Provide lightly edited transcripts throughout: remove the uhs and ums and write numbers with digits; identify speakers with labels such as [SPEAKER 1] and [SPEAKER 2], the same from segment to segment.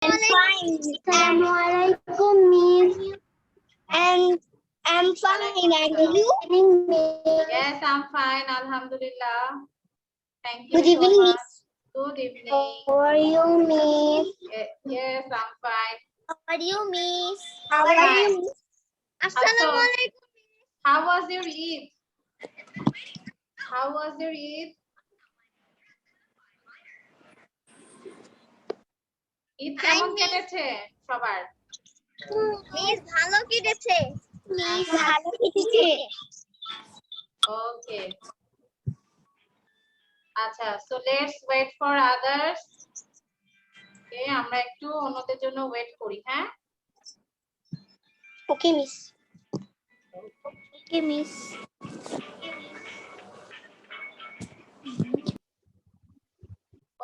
[SPEAKER 1] Assalamualaikum, Miss. And I'm fine. And you?
[SPEAKER 2] Yes, I'm fine. Alhamdulillah. Thank you.
[SPEAKER 1] Good evening,
[SPEAKER 2] so
[SPEAKER 1] Miss.
[SPEAKER 2] much. Good evening.
[SPEAKER 1] How are you, Miss?
[SPEAKER 2] Yes, I'm fine.
[SPEAKER 1] How are you, Miss?
[SPEAKER 2] How are you,
[SPEAKER 1] Miss? Assalamualaikum.
[SPEAKER 2] How was your Eid? How was your Eid? Eid কেমন কেটেছে সবার?
[SPEAKER 1] Miss ভালো কেটেছে। Miss ভালো কেটেছে।
[SPEAKER 2] Okay. আচ্ছা, so let's wait for others. Okay, আমরা একটু অন্যদের জন্য ওয়েট করি, হ্যাঁ?
[SPEAKER 1] Okay, Miss. Okay, Miss.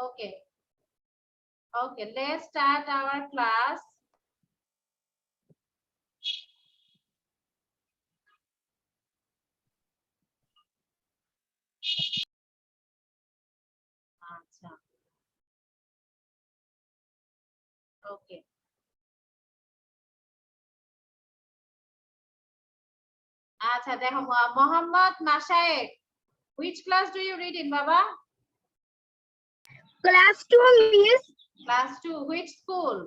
[SPEAKER 2] Okay. Okay, let's start our class. আচ্ছা। Okay. আচ্ছা দেখো Mohammad মাশায়েক, which class do you read in Baba?
[SPEAKER 1] Class 2, Miss.
[SPEAKER 2] Class 2, which school?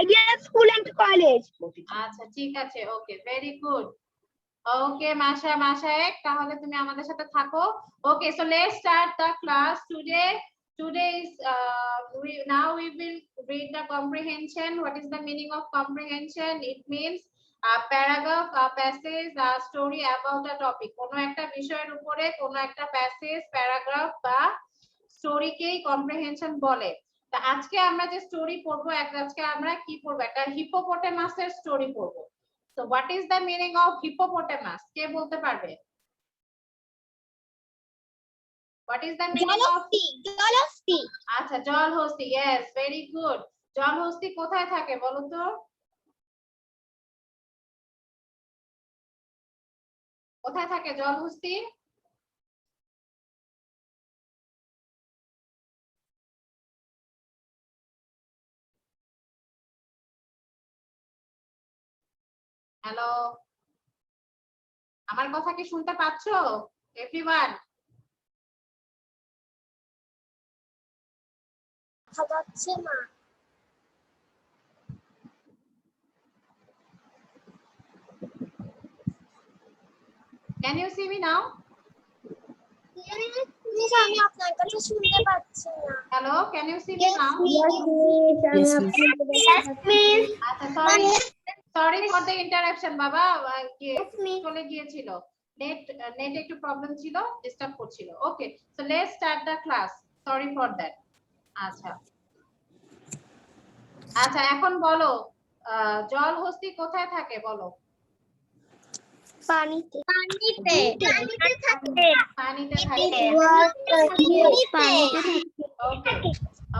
[SPEAKER 1] Ideal School and College.
[SPEAKER 2] আচ্ছা ঠিক আছে, ওকে, ভেরি গুড। ওকে মাশায়েক, তাহলে তুমি আমাদের সাথে থাকো। ওকে, so let's start the class today. Today is now we will read the comprehension. What is the meaning of comprehension? It means a paragraph, a passage, a story about a topic. কোনো একটা বিষয়ের উপরে কোনো একটা passage, paragraph বা স্টোরিকেই comprehension বলে। তা আজকে আমরা যে স্টোরি পড়বো, আজকে আমরা কি পড়বো? একটা হিপোপটেমাসের স্টোরি পড়বো। So what is the meaning of hippopotamus? কে বলতে পারবে? What is the meaning of
[SPEAKER 1] জলহস্তি?
[SPEAKER 2] আচ্ছা, জলহস্তি। Yes, very good. জলহস্তি কোথায় থাকে বলো তো? কোথায় থাকে জলহস্তি? হ্যালো, আমার কথা কি শুনতে পাচ্ছো এভরিওয়ান?
[SPEAKER 1] খাওয়াচ্ছে মা।
[SPEAKER 2] Can you see me now?
[SPEAKER 1] Miss আমি আপনার কথা শুনতে পাচ্ছি না।
[SPEAKER 2] Hello, can you see me now?
[SPEAKER 1] Yes, miss.
[SPEAKER 2] আচ্ছা, সরি ফর দ্য ইন্টারাপশন বাবা, চলে গিয়েছিল, নেট একটু প্রবলেম ছিল, ডিস্টার্ব করছিল। Okay, so let's start the class, sorry for that. আচ্ছা আচ্ছা, এখন বলো জলহস্তি কোথায় থাকে বলো?
[SPEAKER 1] পানিতে। পানিতে।
[SPEAKER 2] পানিতে থাকে। ওকে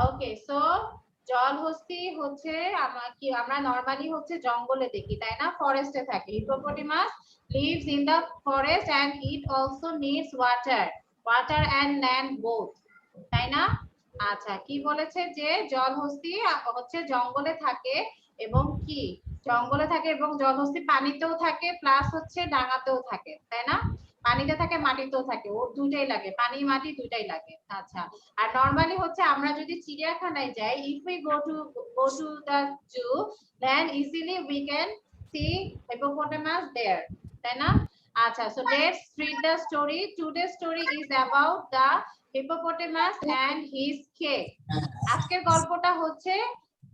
[SPEAKER 2] ওকে, সো জলহস্তি হচ্ছে আমরা নরমালি হচ্ছে জঙ্গলে দেখি, তাই না? ফরেস্টে থাকে। Hippopotamus lives in the forest and it also needs water and land both, তাই না? আচ্ছা, কি বলেছে যে জলহস্তি হচ্ছে জঙ্গলে থাকে এবং কি জঙ্গলে থাকে এবং জলহস্তি পানিতেও থাকে প্লাস হচ্ছে ডাঙাতেও থাকে, তাই না? পানিতে থাকে, মাটিতেও থাকে, ও দুইটাই লাগে, পানি মাটি দুইটাই লাগে। আচ্ছা, আর নরমালি হচ্ছে আমরা যদি চিড়িয়াখানায় যাই, if we go to the zoo then easily we can see hippopotamus there, তাই না? আচ্ছা, so let's read the story. Today's story is about the hippopotamus and his cake. আজকের গল্পটা হচ্ছে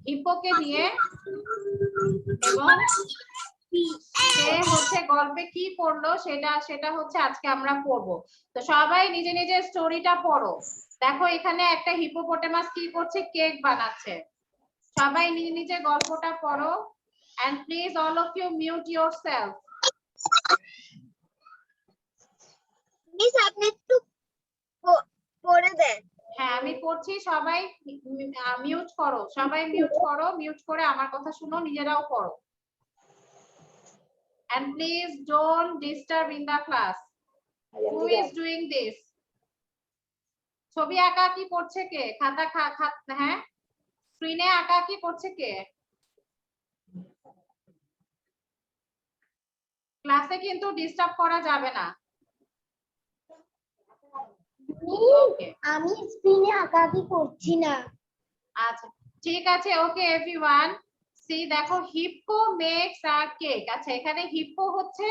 [SPEAKER 2] হিপোকে নিয়ে এবং সে হচ্ছে গল্পে কি পড়লো সেটা হচ্ছে আজকে আমরা পড়বো। তো সবাই নিজে নিজে স্টোরিটা পড়ো। দেখো এখানে একটা হিপোপটেমাস কি করছে? কেক বানাচ্ছে। সবাই নিজে নিজে গল্পটা পড়ো and please all of you mute yourself.
[SPEAKER 1] Miss আপনি একটু পড়ে দেন।
[SPEAKER 2] হ্যাঁ, আমি পড়ছি, সবাই মিউট করো, সবাই মিউট করে আমার কথা শুনো, নিজেরাও পড়ো। And please don't disturb in the class. Who is doing this? ছবি আঁকা কি করছে কে? খাতা হ্যাঁ, স্ক্রিনে আঁকাআঁকি করছে কে? ক্লাসে কিন্তু ডিস্টার্ব করা যাবে না। ওকে
[SPEAKER 1] আমি স্ক্রিনে আঁকাআঁকি করছি না।
[SPEAKER 2] আচ্ছা ঠিক আছে। ওকে এভরিওয়ান সি দেখো হিপ্পো মেক্স আ কেক। আচ্ছা এখানে হিপ্পো হচ্ছে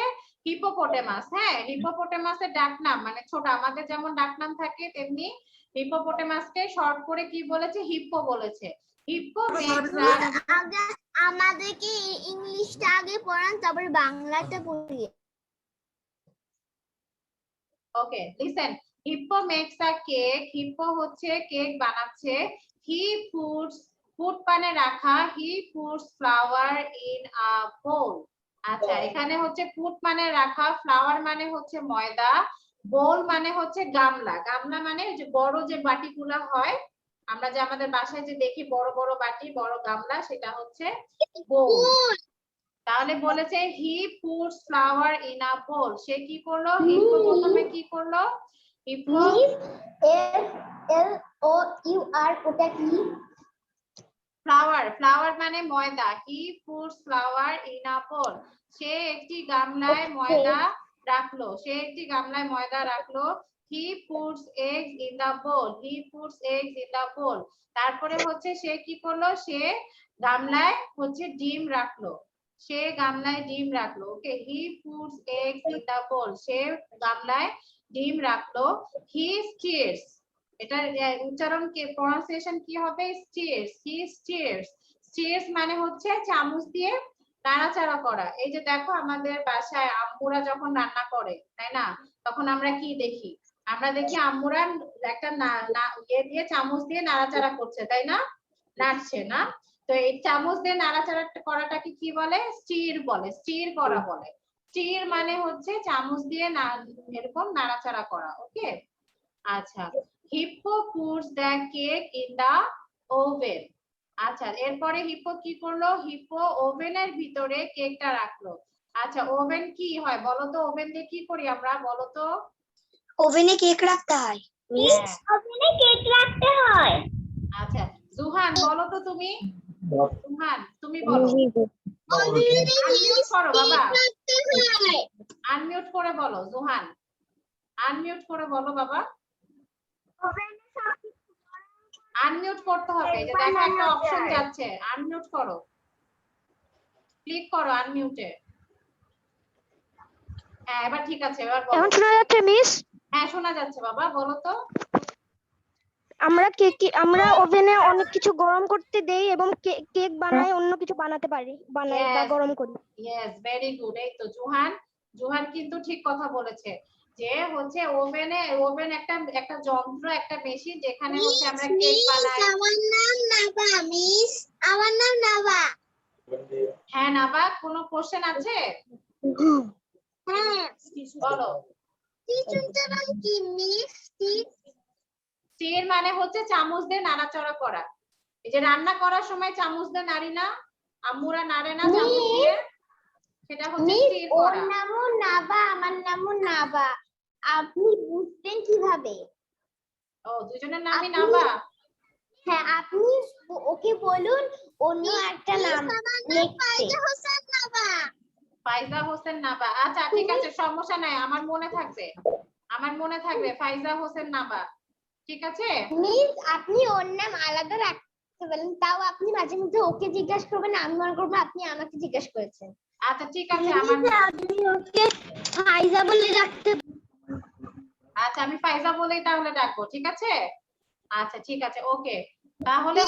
[SPEAKER 2] হিপোপটেমাস। হ্যাঁ হিপোপটেমাসের ডাকনাম মানে ছোট আমাদের যেমন ডাকনাম থাকে তেমনি হিপোপটেমাসকে শর্ট করে কি বলেছে? হিপ্পো বলেছে। হিপ্পো মেক্স আ
[SPEAKER 1] আগে আমাদেরকে ইংলিশটা আগে পড়ান তারপর বাংলাটা পড়িয়ে।
[SPEAKER 2] Okay listen hippo makes a cake. Hippo হচ্ছে কেক বানাচ্ছে। হি পুটস পুট মানে রাখা। He puts flour in a bowl. আচ্ছা এখানে হচ্ছে পুট মানে রাখা, ফ্লাওয়ার মানে হচ্ছে ময়দা, বোল মানে হচ্ছে গামলা। গামলা মানে যে বড় যে বাটিগুলো হয় আমরা যে আমাদের বাসায় যে দেখি বড় বড় বাটি বড় গামলা সেটা হচ্ছে বোল। তাহলে বলেছে he puts flour in a bowl. সে কি করলো? হিপ্পো প্রথমে কি করলো? হিপ্পো
[SPEAKER 1] FLOUR ওটা কি?
[SPEAKER 2] ফ্লাওয়ার, ফ্লাওয়ার মানে ময়দা। He puts flour in a bowl. সে একটি গামলায় ময়দা রাখলো। সে একটি গামলায় ময়দা রাখলো। He puts eggs in the bowl. He puts eggs in the bowl. তারপরে হচ্ছে সে কি করলো? সে গামলায় হচ্ছে ডিম রাখলো। সে গামলায় ডিম রাখলো। Okay he puts eggs in the bowl. সে গামলায় ডিম রাখলো। হি স্টিরস, এটার উচ্চারণ কি প্রনাউন্সিয়েশন কি হবে? স্টিরস। হি স্টিরস। স্টিরস মানে হচ্ছে চামচ দিয়ে নাড়াচাড়া করা। এই যে দেখো আমাদের বাসায় আম্মুরা যখন রান্না করে তাই না, তখন আমরা কি দেখি? আমরা দেখি আম্মুরা একটা ইয়ে দিয়ে চামচ দিয়ে নাড়াচাড়া করছে তাই না, নাড়ছে না? তো এই চামচ দিয়ে নাড়াচাড়া করাটাকে কি বলে? স্টির বলে, স্টির করা বলে। স্টির মানে হচ্ছে চামচ দিয়ে এরকম নাড়াচাড়া করা। ওকে আচ্ছা hippo puts the cake in the oven. আচ্ছা এরপরে হিপ্পো কি করলো? হিপ্পো ওভেনের ভিতরে কেকটা রাখলো। আচ্ছা ওভেন কি হয় বলো তো? ওভেন দিয়ে কি করি আমরা বলো তো?
[SPEAKER 1] ওভেনে কেক রাখতে হয়। মিস ওভেনে কেক রাখতে হয়।
[SPEAKER 2] আচ্ছা জুহান বলো তো তুমি। জুহান তুমি বলো। আনমিউট করো বাবা, আনমিউট করে বলো জুহান, আনমিউট করে বলো বাবা। আনমিউট করতে হবে। এই যে দেখো একটা অপশন যাচ্ছে, আনমিউট করো, ক্লিক করো আনমিউটে। হ্যাঁ এবার ঠিক আছে, এবার বলো।
[SPEAKER 3] এখন শোনা যাচ্ছে মিস?
[SPEAKER 2] হ্যাঁ শোনা যাচ্ছে বাবা, বলো তো।
[SPEAKER 3] আমরা ওভেনে অনেক কিছু গরম করতে দেই এবং কেক বানাই, অন্য কিছু বানাতে পারি, বানাই বা গরম করি।
[SPEAKER 2] Yes very good. এই তো জুহান, জুহান কিন্তু ঠিক কথা বলেছে যে হচ্ছে ওভেনে, ওভেন একটা যন্ত্র, একটা মেশিন যেখানে হচ্ছে আমরা কেক বানাই।
[SPEAKER 1] আমার নাম নাবা মিস, আমার নাম নাবা।
[SPEAKER 2] হ্যাঁ নাবা, কোনো কোশ্চেন আছে?
[SPEAKER 1] হ্যাঁ
[SPEAKER 2] বলো।
[SPEAKER 1] টিচারটার নাম কি মিস?
[SPEAKER 2] স্টির মানে হচ্ছে চামচ দিয়ে নাড়াচাড়া করা। এই যে রান্না করার সময় চামচ দিয়ে নাড়ি না, আম্মুরা নাড়ে না চামচ দিয়ে, সেটা হচ্ছে স্টির
[SPEAKER 1] ওর
[SPEAKER 2] করা।
[SPEAKER 1] নামও নাবা, আমার নামও নাবা। আপনি বুঝতেন কিভাবে?
[SPEAKER 2] ও দুজনের নামই নাবা।
[SPEAKER 1] হ্যাঁ আপনি ওকে বলুন অন্য একটা নাম লিখতে।
[SPEAKER 2] ফাইজা হোসেন নাবা। আচ্ছা ঠিক আছে সমস্যা নাই, আমার মনে থাকবে, আমার মনে থাকবে ফাইজা হোসেন নাবা। ঠিক আছে
[SPEAKER 1] মিস আপনি ওর নাম আলাদা রাখতে বলেন, তাও আপনি মাঝে মধ্যে ওকে জিজ্ঞাসা করবেন, আমি মনে করবো আপনি আমাকে জিজ্ঞাসা করেছেন।
[SPEAKER 2] আচ্ছা ঠিক আছে আমার,
[SPEAKER 1] আপনি ওকে ফাইজা বলে রাখতে।
[SPEAKER 2] আচ্ছা আমি ফাইজা বলেই তাহলে ডাকবো, ঠিক আছে? আচ্ছা ঠিক আছে ওকে। তাহলে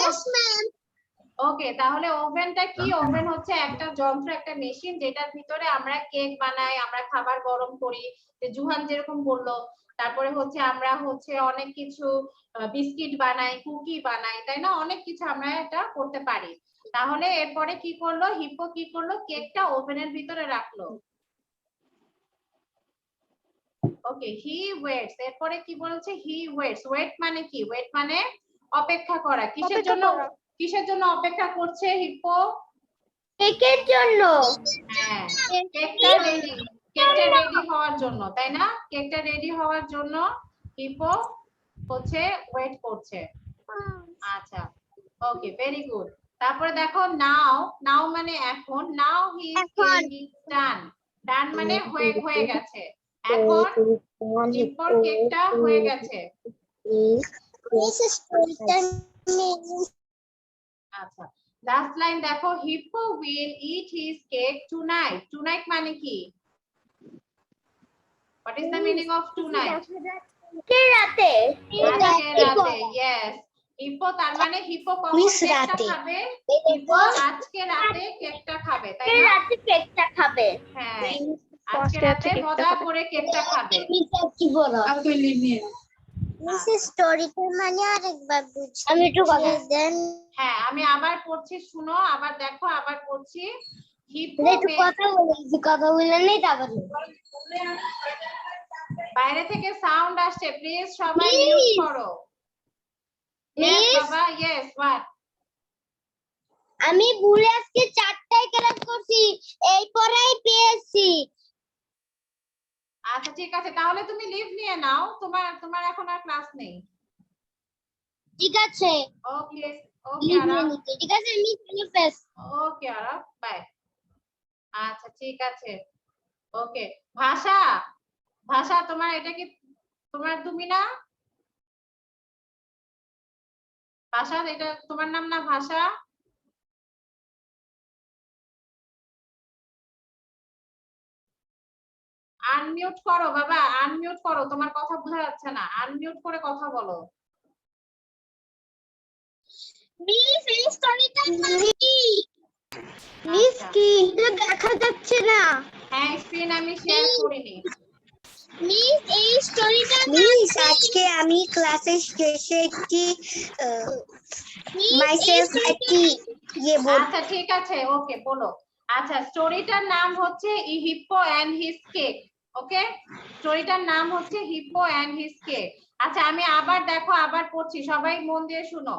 [SPEAKER 2] ওকে তাহলে ওভেনটা কি? ওভেন হচ্ছে একটা যন্ত্র, একটা মেশিন যেটার ভিতরে আমরা কেক বানাই, আমরা খাবার গরম করি, যে জুহান যেরকম বললো। তারপরে হচ্ছে আমরা হচ্ছে অনেক কিছু বিস্কিট বানাই, কুকি বানাই, তাই না? অনেক কিছু আমরা এটা করতে পারি। তাহলে এরপরে কি করলো হিপ্পো? কি করলো? কেকটা ওভেনের ভিতরে রাখলো। ওকে হি ওয়েটস। এরপরে কি বলছে? হি ওয়েটস। ওয়েট মানে কি? ওয়েট মানে অপেক্ষা করা। কিসের জন্য, কিসের জন্য অপেক্ষা করছে হিপ্পো?
[SPEAKER 1] কেকের জন্য।
[SPEAKER 2] হ্যাঁ কেকটা রেডি, কেকটা রেডি হওয়ার জন্য, তাই না? কেকটা রেডি হওয়ার জন্য হিপ্পো হচ্ছে ওয়েট করছে। আচ্ছা ওকে, ভেরি গুড। তারপরে দেখো নাও, নাও মানে এখন, নাও হি ইজ ডান, ডান মানে হয়ে গেছে, এখন হিপ্পোর কেকটা হয়ে গেছে। আচ্ছা, লাস্ট লাইন দেখো, hippo will it his cake tonight, tonight মানে কি? What is the meaning of tonight?
[SPEAKER 1] রাতে
[SPEAKER 2] আজকে রাতে, ইয়েস। হিপ্পো তার মানে হিপ্পো কখন কেকটা খাবে? হিপ্পো আজকে রাতে কেকটা খাবে, তাই না?
[SPEAKER 1] রাতে কেকটা খাবে।
[SPEAKER 2] হ্যাঁ, আজকে রাতে মজা করে কেকটা খাবে।
[SPEAKER 1] কি বলো? মিসেস স্টোরিটা মানে আরেকবার বুঝি। আমি একটু কথা দেন।
[SPEAKER 2] হ্যাঁ, আমি আবার পড়ছি, শুনো, আবার দেখো, আবার পড়ছি। হিপ্পো
[SPEAKER 1] একটু কথা বলে, কথা বললে নেই তারপর
[SPEAKER 2] বাইরে থেকে সাউন্ড আসছে, প্লিজ সবাই মিউট করো। ইয়েস বাবা, ইয়েস, হোয়াট?
[SPEAKER 1] আমি ভুলে আজকে 4টায় ক্লাস করছি, এই পরেই পেয়েছি।
[SPEAKER 2] আচ্ছা ঠিক আছে, তাহলে তুমি লিভ নিয়ে নাও, তোমার এখন আর ক্লাস নেই।
[SPEAKER 1] ঠিক আছে,
[SPEAKER 2] ওকে, ওকে
[SPEAKER 1] লিভ
[SPEAKER 2] আরাম,
[SPEAKER 1] নিয়ে নিতে। ঠিক আছে, আমি ফেস।
[SPEAKER 2] ওকে আরাম, বাই। আচ্ছা ঠিক আছে, ওকে। ভাষা, ভাষা তোমার এটা কি তুমি না? ভাষা, এটা তোমার নাম না? ভাষা, আনমিউট করো বাবা, আনমিউট করো, তোমার কথা বোঝা যাচ্ছে না, আনমিউট করে কথা বলো।
[SPEAKER 1] মিস এই স্টোরিটা কি? মিস কি এটা দেখা যাচ্ছে না?
[SPEAKER 2] হ্যাঁ, স্ক্রিন আমি শেয়ার করিনি।
[SPEAKER 1] মিস এই স্টোরিটা
[SPEAKER 4] মিস আজকে আমি ক্লাসের শেষে একটি মাইসেলফ একটি
[SPEAKER 2] আচ্ছা ঠিক আছে, ওকে, বলো। আচ্ছা, স্টোরিটার নাম হচ্ছে হিপ্পো এন্ড হিজ কেক। ওকে, স্টোরিটার নাম হচ্ছে হিপ্পো এন্ড হিজ কেক। আচ্ছা, আমি আবার দেখো, আবার পড়ছি, সবাই মন দিয়ে শুনো।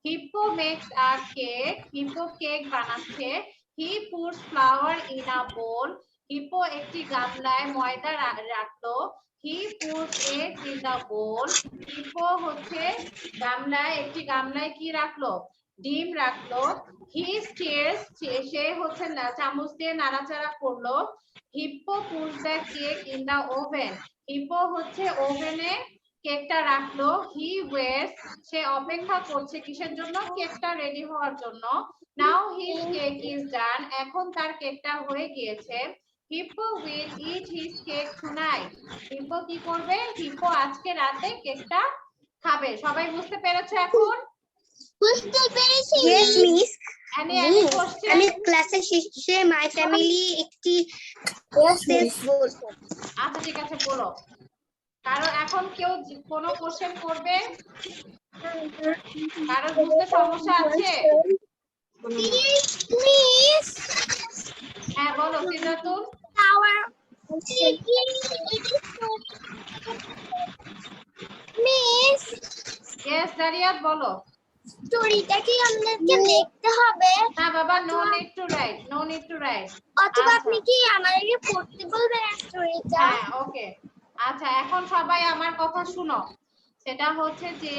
[SPEAKER 2] Hippo makes a cake, hippo cake বানাচ্ছে। He puts flour in a bowl, hippo একটি গামলায় ময়দা রাখলো। He puts egg in the bowl, hippo হচ্ছে একটি গামলায় কি রাখলো? ডিম রাখলো। হি স্টিয়ার্স, সে হচ্ছে চামচ দিয়ে নাড়াচাড়া করলো। Hippo puts the cake in the oven, hippo হচ্ছে ওভেনে কেকটা রাখলো। হি ওয়েটস, সে অপেক্ষা করছে কিসের জন্য? কেকটা রেডি হওয়ার জন্য। নাও হিজ কেক ইজ ডান, এখন তার কেকটা হয়ে গিয়েছে। Hippo will it his cake tonight, hippo কি করবে? হিপ্পো আজকে রাতে কেকটা খাবে। সবাই বুঝতে পেরেছো এখন?
[SPEAKER 1] বুঝতে পেরেছি।
[SPEAKER 4] Yes miss,
[SPEAKER 2] any question?
[SPEAKER 4] আমি ক্লাসের শেষে মাই ফ্যামিলি একটি সেলফ বলবো।
[SPEAKER 2] আচ্ছা ঠিক আছে, বলো। কারো এখন কেউ কোনো কোশ্চেন করবে? কারো বুঝতে সমস্যা আছে?
[SPEAKER 1] মিস
[SPEAKER 2] হ্যাঁ বলো সিজাতুল।
[SPEAKER 1] মিস
[SPEAKER 2] ইয়েস দারিয়াত, বলো।
[SPEAKER 1] স্টোরিটা কি আমাদেরকে দেখতে হবে?
[SPEAKER 2] না বাবা, no need to write, no need to write.
[SPEAKER 1] অথবা আপনি কি আমাদেরকে পড়তে বলবেন স্টোরিটা?
[SPEAKER 2] হ্যাঁ, ওকে। আচ্ছা, এখন সবাই আমার কথা শুনো। সেটা হচ্ছে যে,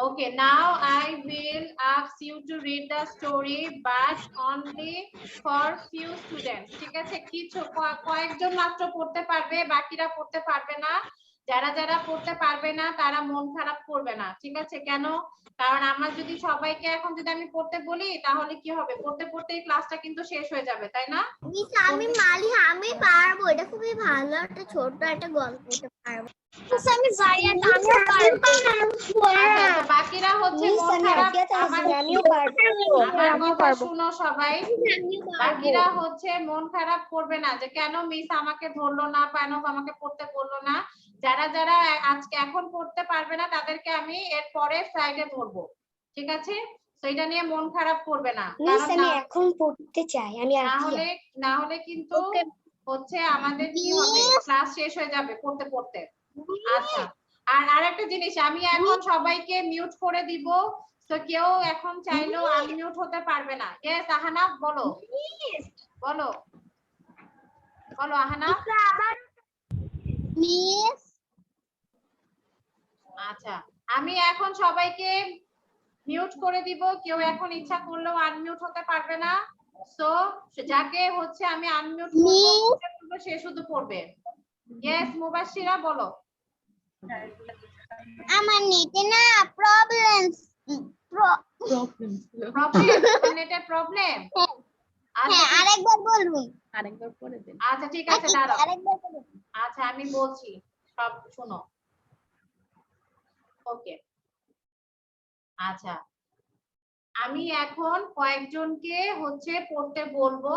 [SPEAKER 2] okay, now I will ask you to read the story but only for few students. ঠিক আছে, কিছু কয়েকজন মাত্র পড়তে পারবে, বাকিরা পড়তে পারবে না। যারা যারা পড়তে পারবে না তারা মন খারাপ করবে না, ঠিক আছে? কেন? কারণ আমার যদি সবাইকে এখন যদি আমি পড়তে বলি তাহলে কি হবে? পড়তে পড়তেই ক্লাসটা কিন্তু শেষ হয়ে যাবে, তাই না?
[SPEAKER 1] মিস আমি আমি পারবো, এটা খুবই ভালো একটা ছোট একটা গল্প, এটা পারবো। মিস আমি জারিয়াত, আমিও পারবো।
[SPEAKER 2] আচ্ছা, তো বাকিরা হচ্ছে মন খারাপ,
[SPEAKER 4] আমিও পারবো।
[SPEAKER 2] আমার কথা শুনো সবাই। বাকিরা হচ্ছে মন খারাপ করবে না যে কেন মিস আমাকে ধরলো না, কেন আমাকে পড়তে বললো না। যারা যারা আজকে এখন পড়তে পারবে না তাদেরকে আমি এর পরের স্লাইডে ধরবো, ঠিক আছে? তো এটা নিয়ে মন খারাপ করবে না,
[SPEAKER 4] মিস
[SPEAKER 2] কারণ
[SPEAKER 4] আমি এখন পড়তে চাই, আমি আর
[SPEAKER 2] না হলে কিন্তু হচ্ছে আমাদের কি হবে? ক্লাস শেষ হয়ে যাবে পড়তে পড়তে। আচ্ছা, আর আরেকটা জিনিস, আমি এখন সবাইকে মিউট করে দিব, তো কেউ এখন চাইলেও আনমিউট হতে পারবে না। ইয়েস আহানা, বলো বলো বলো আহানা।
[SPEAKER 1] মিস
[SPEAKER 2] আচ্ছা, আমি এখন সবাইকে মিউট করে দিব, কেউ এখন ইচ্ছা করলেও আনমিউট হতে পারবে না। সো যাকে হচ্ছে আমি আনমিউট করব সে শুধু পড়বে। ইয়েস মুবাশশিরা বলো।
[SPEAKER 1] আমার নেটে না প্রবলেমস
[SPEAKER 2] প্রবলেম, নেটের প্রবলেম।
[SPEAKER 1] হ্যাঁ আরেকবার বলুন।
[SPEAKER 2] আচ্ছা ঠিক আছে দাঁড়াও।
[SPEAKER 1] আরেকবার বলুন।
[SPEAKER 2] আচ্ছা আমি বলছি, সব শোনো। ওকে আচ্ছা, আমি এখন কয়েকজনকে হচ্ছে পড়তে বলবো,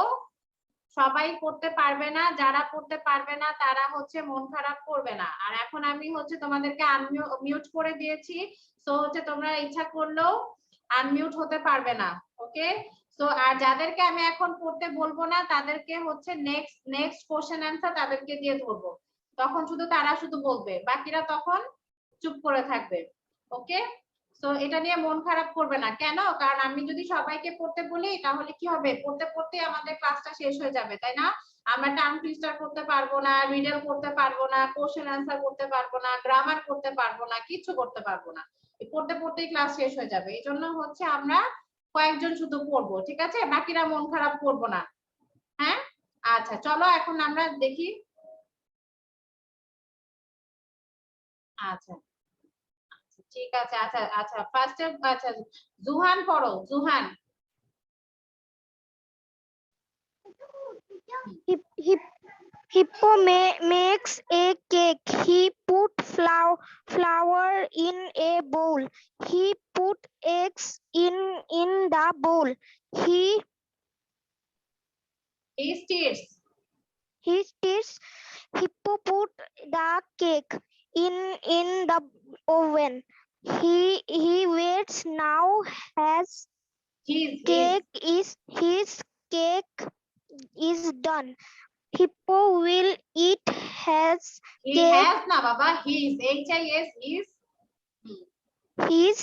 [SPEAKER 2] সবাই পড়তে পারবে না, যারা পড়তে পারবে না তারা হচ্ছে মন খারাপ করবে না। আর এখন আমি হচ্ছে তোমাদেরকে আনমিউট করে দিয়েছি, সো হচ্ছে তোমরা ইচ্ছা করলেও আনমিউট হতে পারবে না। ওকে, সো আর যাদেরকে আমি এখন পড়তে বলবো না তাদেরকে হচ্ছে নেক্সট কোশ্চেন অ্যান্সার তাদেরকে দিয়ে ধরবো, তখন শুধু তারা শুধু বলবে, বাকিরা তখন চুপ করে থাকবে। ওকে, তো এটা নিয়ে মন খারাপ করবে না। কেন? কারণ আমি যদি সবাইকে পড়তে বলি তাহলে কি হবে, পড়তে পড়তে আমাদের ক্লাসটা শেষ হয়ে যাবে, তাই না? আমরা টার্ম টুইস্টার করতে পারবো না, রিডল করতে পারবো না, কোশ্চেন অ্যান্সার করতে পারবো না, গ্রামার করতে পারবো না, কিছু করতে পারবো না। পড়তে পড়তেই ক্লাস শেষ হয়ে যাবে। এই জন্য হচ্ছে আমরা কয়েকজন শুধু পড়বো, ঠিক আছে? বাকিরা মন খারাপ করবো না। হ্যাঁ আচ্ছা চলো এখন আমরা দেখি। আচ্ছা ঠিক আছে, আচ্ছা আচ্ছা ফার্স্টে আচ্ছা জুহান পড়ো, Johan.
[SPEAKER 3] Hippo makes a cake. He put flour in a bowl. He put eggs in the bowl. He
[SPEAKER 2] স্টিরস
[SPEAKER 3] stirs. Hippo put the cake in the oven. He waits now. Has
[SPEAKER 2] his
[SPEAKER 3] his cake is done. Hippo will eat his
[SPEAKER 2] he
[SPEAKER 3] cake
[SPEAKER 2] has না বাবা, his his
[SPEAKER 3] his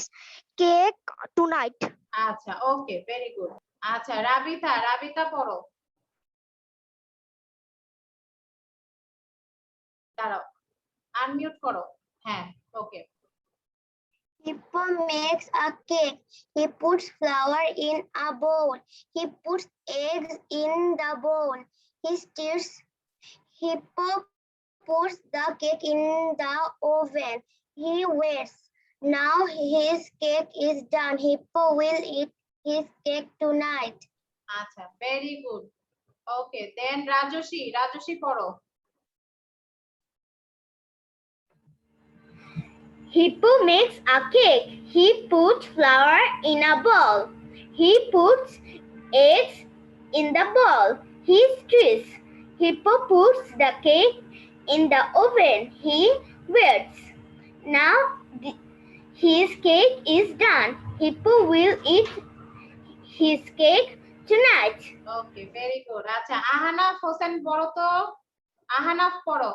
[SPEAKER 3] cake tonight.
[SPEAKER 2] আচ্ছা okay very good. আচ্ছা রাবিতা পড়ো, দাঁড়াও unmute করো। হ্যাঁ ওকে।
[SPEAKER 1] Hippo makes a cake. He puts flour in a bowl. He puts eggs in the bowl. He stirs. Hippo puts the cake in the oven. He waits. Now his cake is done. Hippo will eat his cake tonight.
[SPEAKER 2] আচ্ছা very good. ওকে দেন রাজস্বী পড়ো।
[SPEAKER 1] Hippo makes a cake. He puts flour in a bowl. He puts eggs in the bowl. He stirs. Hippo puts the cake in the oven. He waits. Now his cake is done. Hippo will eat his cake tonight.
[SPEAKER 2] Okay very good. আচ্ছা আহনাফ হোসেন পড়ো তো, আহনাফ পড়ো,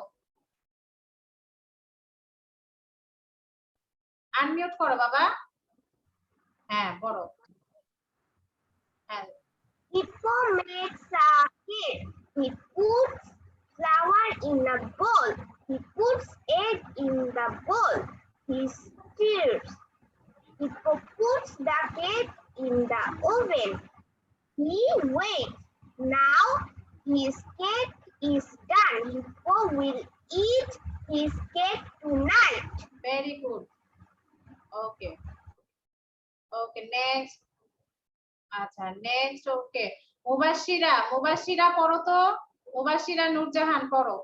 [SPEAKER 2] unmute করো বাবা। হ্যাঁ পড়ো। হ্যাঁ
[SPEAKER 1] Hippo makes a cake. He puts flour in a bowl. He puts egg in the bowl. He stirs. Hippo puts the cake in the oven. He waits. Now his cake is done. Hippo will eat his cake tonight.
[SPEAKER 2] Very good. Okay okay next. আচ্ছা next okay Mubashshira পড়ো তো, মুবাশশিরা নূরজাহান পড়ো।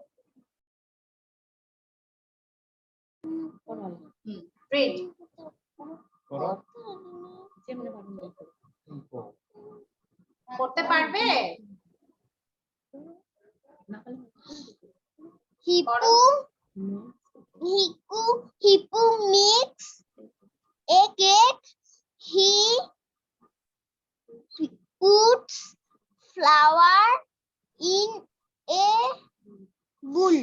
[SPEAKER 2] Read. পড়তে পারবে?
[SPEAKER 1] Hippo makes a cake. He puts flour in a bowl.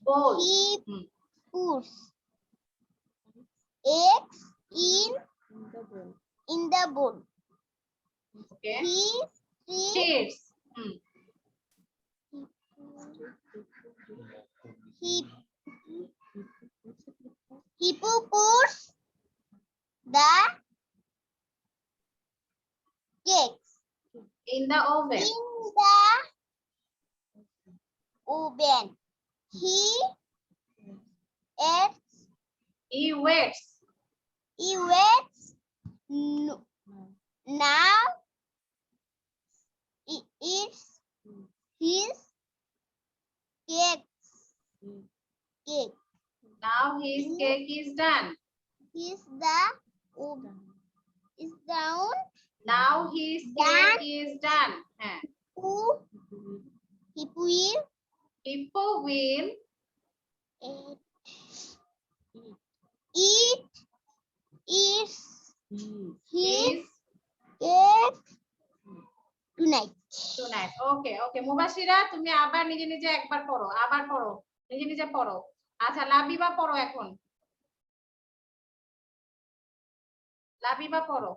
[SPEAKER 2] bowl
[SPEAKER 1] He
[SPEAKER 2] hmm,
[SPEAKER 1] puts eggs in the bowl.
[SPEAKER 2] Okay
[SPEAKER 1] He stirs.
[SPEAKER 2] স্টিরস hmm,
[SPEAKER 1] Hippo puts the
[SPEAKER 4] cakes
[SPEAKER 2] in the oven.
[SPEAKER 4] in the oven. He eats.
[SPEAKER 2] He waits.
[SPEAKER 4] He waits. Now he eats his cake.
[SPEAKER 2] Now his cake is done.
[SPEAKER 4] Is the is down
[SPEAKER 2] Now his cake is done. হ্যাঁ।
[SPEAKER 4] to will
[SPEAKER 2] Hippo will
[SPEAKER 4] eat his
[SPEAKER 2] his
[SPEAKER 4] cake tonight.
[SPEAKER 2] tonight. Okay, okay. Mubashira তুমি আবার নিজে নিজে একবার পড়ো, আবার পড়ো, নিজে নিজে পড়ো। আচ্ছা লাবিবা পড়ো এখন। লাবিবা পড়ো।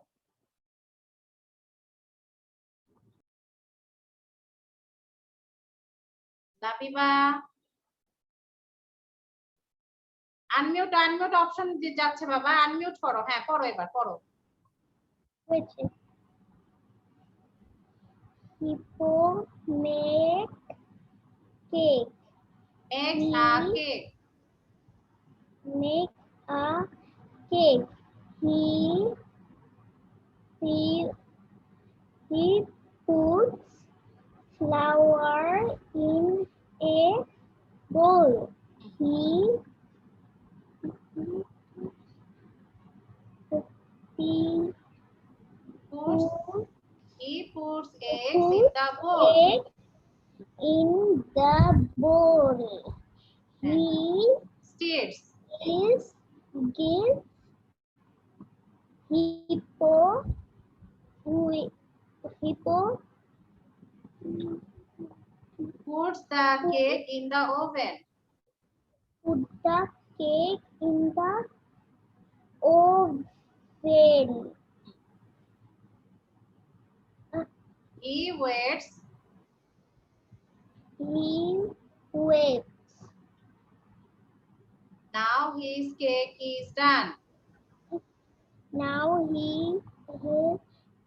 [SPEAKER 2] লাবিবা আনমিউট অপশন যাচ্ছে বাবা, আনমিউট করো। হ্যাঁ পড়ো, এবার পড়ো।
[SPEAKER 3] Hippo make cake.
[SPEAKER 2] Makes a cake.
[SPEAKER 3] Make a cake. He puts flour in a bowl. He
[SPEAKER 2] puts eggs in the bowl.
[SPEAKER 3] egg in the bowl. He
[SPEAKER 2] Stirs.
[SPEAKER 3] gives hippo
[SPEAKER 2] Puts the cake in the oven.
[SPEAKER 3] put the cake in the oven.
[SPEAKER 2] He waits. Now his cake is done.
[SPEAKER 3] Now his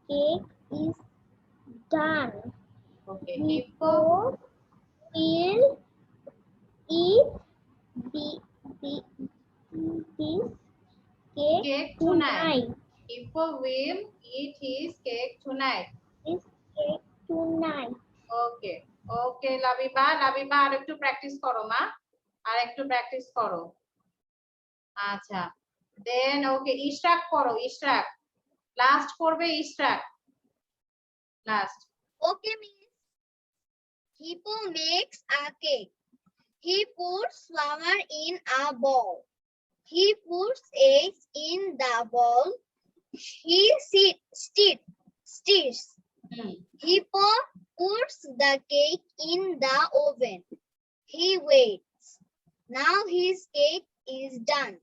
[SPEAKER 3] cake is done.
[SPEAKER 2] Okay.
[SPEAKER 3] Hippo
[SPEAKER 2] Hippo
[SPEAKER 3] will eat this cake
[SPEAKER 2] cake tonight. Hippo will eat his cake tonight.
[SPEAKER 3] This cake tonight.
[SPEAKER 2] Okay. Okay, Labiba আর একটু practice করো মা, আর একটু practice করো। আচ্ছা দেন ওকে ইশরাক করো, Ishraq last করবে, Ishraq last.
[SPEAKER 4] Okay, miss. Hippo makes a cake. He puts flour in a bowl. He puts eggs in the bowl. He stirs. Hippo puts the cake in the oven. He waits. Now his cake is done.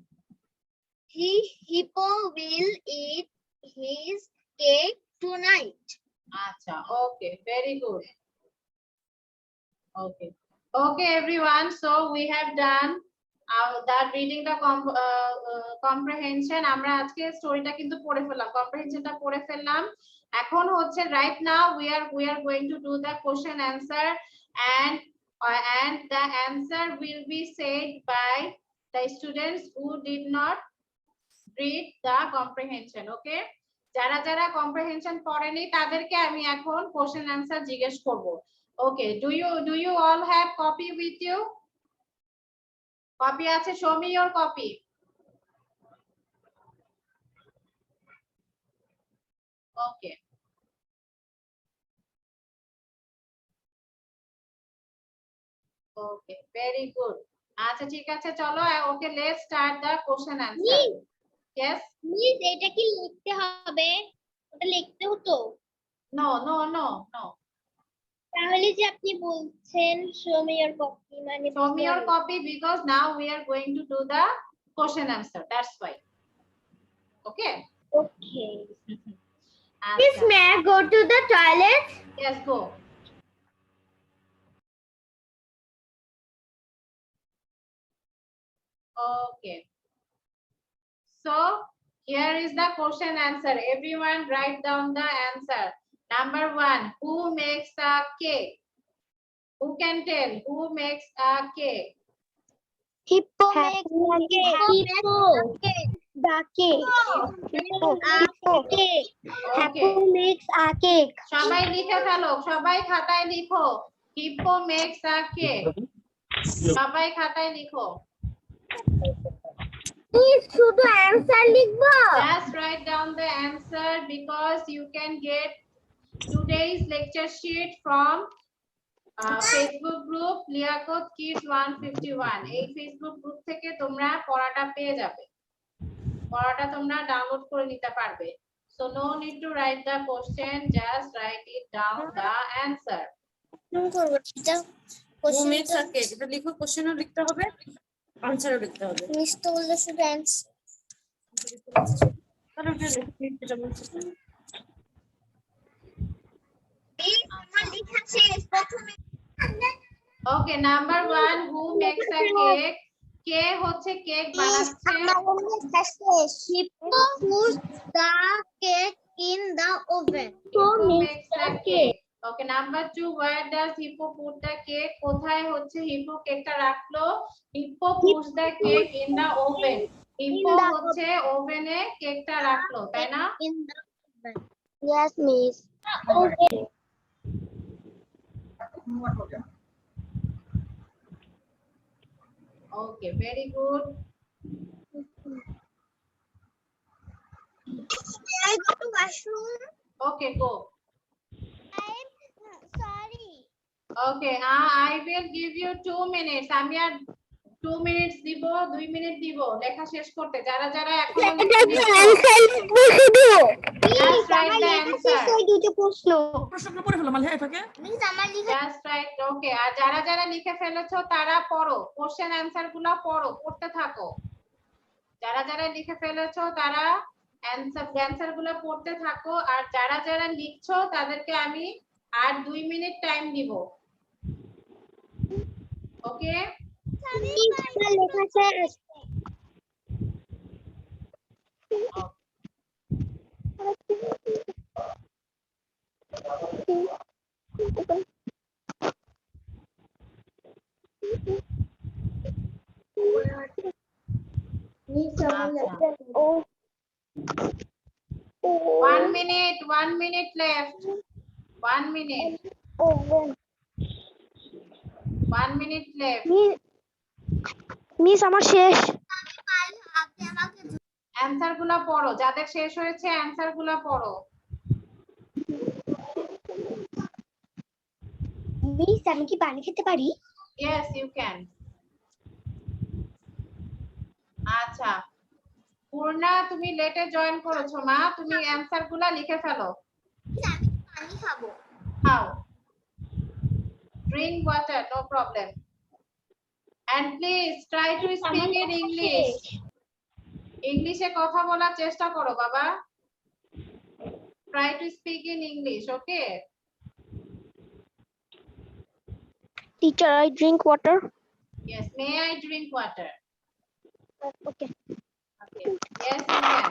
[SPEAKER 4] Hippo will eat his cake tonight.
[SPEAKER 2] Acha, okay, very good. Okay, okay, everyone. So we have done that reading the comprehension. আমরা আজকে স্টোরিটা কিন্তু পড়ে ফেললাম, কম্প্রিহেনশনটা পড়ে ফেললাম। এখন হচ্ছে right now we are going to do the question answer, and the answer will be said by the students who did not read the comprehension. Okay, যারা যারা কম্প্রিহেনশন পড়েনি তাদেরকে আমি এখন কোশ্চেন অ্যানসার জিজ্ঞেস করব। ওকে, do you all have copy with you? Copy আছে? show me your copy. Okay. Okay, very good. আচ্ছা ঠিক আছে, চলো ওকে let's start the question answer. Yes,
[SPEAKER 4] miss এটা কি লিখতে হবে? ওটা লিখতে হতো?
[SPEAKER 2] no.
[SPEAKER 4] তাহলে যে আপনি বলছেন show me your copy মানে
[SPEAKER 2] Show me your copy because now we are going to do the question answer. That's why. Okay.
[SPEAKER 4] Okay.
[SPEAKER 2] Miss,
[SPEAKER 4] may I go to the toilet?
[SPEAKER 2] Yes, go. Okay. So here is the question answer. Everyone write down the answer. Number 1, who makes a cake? Who can tell who makes a cake?
[SPEAKER 3] Hippo
[SPEAKER 4] makes
[SPEAKER 3] the cake.
[SPEAKER 2] Okay.
[SPEAKER 3] makes a cake.
[SPEAKER 2] সবাই লিখে ফেলো, সবাই খাতায় লিখো। Hippo makes a cake. সবাই খাতায় লিখো।
[SPEAKER 1] শুধু answer লিখবো?
[SPEAKER 2] Just write down the answer because you can get today's lecture sheet from Facebook group Liakot Kids 151. এই Facebook group থেকে তোমরা পড়াটা পেয়ে যাবে। পড়াটা তোমরা ডাউনলোড করে নিতে পারবে। So no need to write the question, just write it down the answer.
[SPEAKER 5] Who makes a cake? এটা লিখো, কোশ্চেনও লিখতে হবে, আনসারও লিখতে হবে।
[SPEAKER 4] মিস তো বললো শুধু অ্যান্সার।
[SPEAKER 5] তাহলে ওটা লিখতে যাবো।
[SPEAKER 2] Okay, number 1, who makes a cake? কে হচ্ছে কেক বানাচ্ছে?
[SPEAKER 4] Hippo puts the cake in the oven.
[SPEAKER 2] Who makes a cake? Okay, number 2, where does Hippo put the cake? কোথায় হচ্ছে হিপো কেকটা রাখলো? Hippo puts the cake in the oven. Hippo হচ্ছে ওভেনে কেকটা রাখলো, তাই না?
[SPEAKER 4] In the oven.
[SPEAKER 3] Yes, miss.
[SPEAKER 2] Okay, very good.
[SPEAKER 4] Can I go to washroom?
[SPEAKER 2] Okay, go.
[SPEAKER 4] Sorry.
[SPEAKER 2] Okay, I will give you 2 minutes. আমি আর 2 minutes দিব, 2 minute দিব লেখা শেষ করতে। যারা যারা এখনো Just write the answer.
[SPEAKER 3] দুটো প্রশ্ন।
[SPEAKER 5] প্রশ্নগুলো পড়ে ফেলো মালিহা এটাকে।
[SPEAKER 4] Miss আমার লিখা
[SPEAKER 2] Just write. Okay, আর যারা যারা লিখে ফেলেছো তারা পড়ো, কোশ্চেন অ্যানসার গুলো পড়ো, পড়তে থাকো। যারা যারা লিখে ফেলেছো তারা অ্যানসার গুলো পড়তে থাকো, আর যারা যারা লিখছো তাদেরকে আমি আর 2 মিনিট টাইম দিব। ওকে,
[SPEAKER 3] লেখা শেষ। ও
[SPEAKER 2] 1 minute left. 1 minute. 1 minute left.
[SPEAKER 3] Miss আমার শেষ।
[SPEAKER 4] আপনি আমাকে
[SPEAKER 2] অ্যানসার গুলো পড়ো, যাদের শেষ হয়েছে অ্যানসার গুলো পড়ো।
[SPEAKER 3] মিস আমি কি পানি খেতে পারি?
[SPEAKER 2] Yes, you can. আচ্ছা, পূর্ণা তুমি লেটে জয়েন করেছো মা, তুমি অ্যানসার গুলা লিখে ফেলো।
[SPEAKER 4] আমি পানি খাবো।
[SPEAKER 2] How? Drink water, no problem. And please try to speak in English. ইংলিশে কথা বলার চেষ্টা করো বাবা। Try to speak in English, okay?
[SPEAKER 3] Teacher, I drink water.
[SPEAKER 2] Yes, may I drink water?
[SPEAKER 3] Okay.
[SPEAKER 2] Okay. Yes, you can.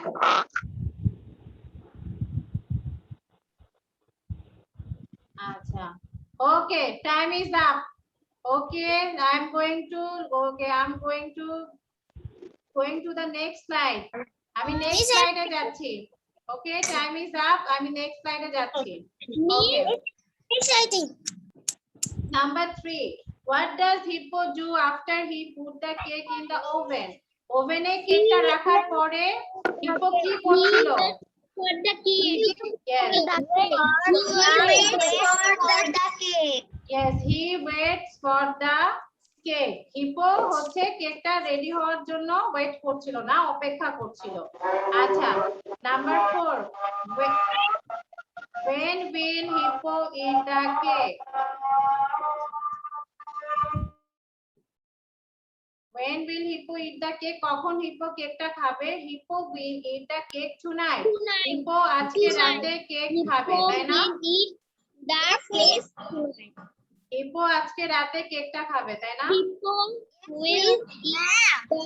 [SPEAKER 2] Acha. Okay, time is up. Okay, I'm going to the next slide. আমি next slide এ যাচ্ছি। Okay, time is up. আমি next slide এ যাচ্ছি। Okay.
[SPEAKER 4] Exciting.
[SPEAKER 2] Number 3. What does Hippo do after he put the cake in the oven? ওভেনে কেকটা রাখার পরে hippo কি করছিল?
[SPEAKER 4] For the cake.
[SPEAKER 2] Yes. Yes, he waits for the cake. Hippo হচ্ছে কেকটা রেডি হওয়ার জন্য ওয়েট করছিল, না অপেক্ষা করছিল। আচ্ছা, number 4. When will Hippo eat the cake? When will Hippo eat the cake? কখন হিপো কেকটা খাবে? Hippo will eat the cake tonight. Hippo আজকে রাতে কেক খাবে, তাই না? হিপো আজকে রাতে কেকটা খাবে, তাই না?
[SPEAKER 4] Hippo will eat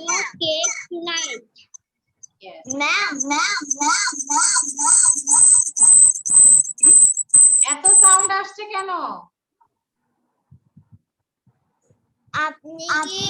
[SPEAKER 4] the cake tonight.
[SPEAKER 2] Yes. আসছে কেন?
[SPEAKER 4] আপনি কি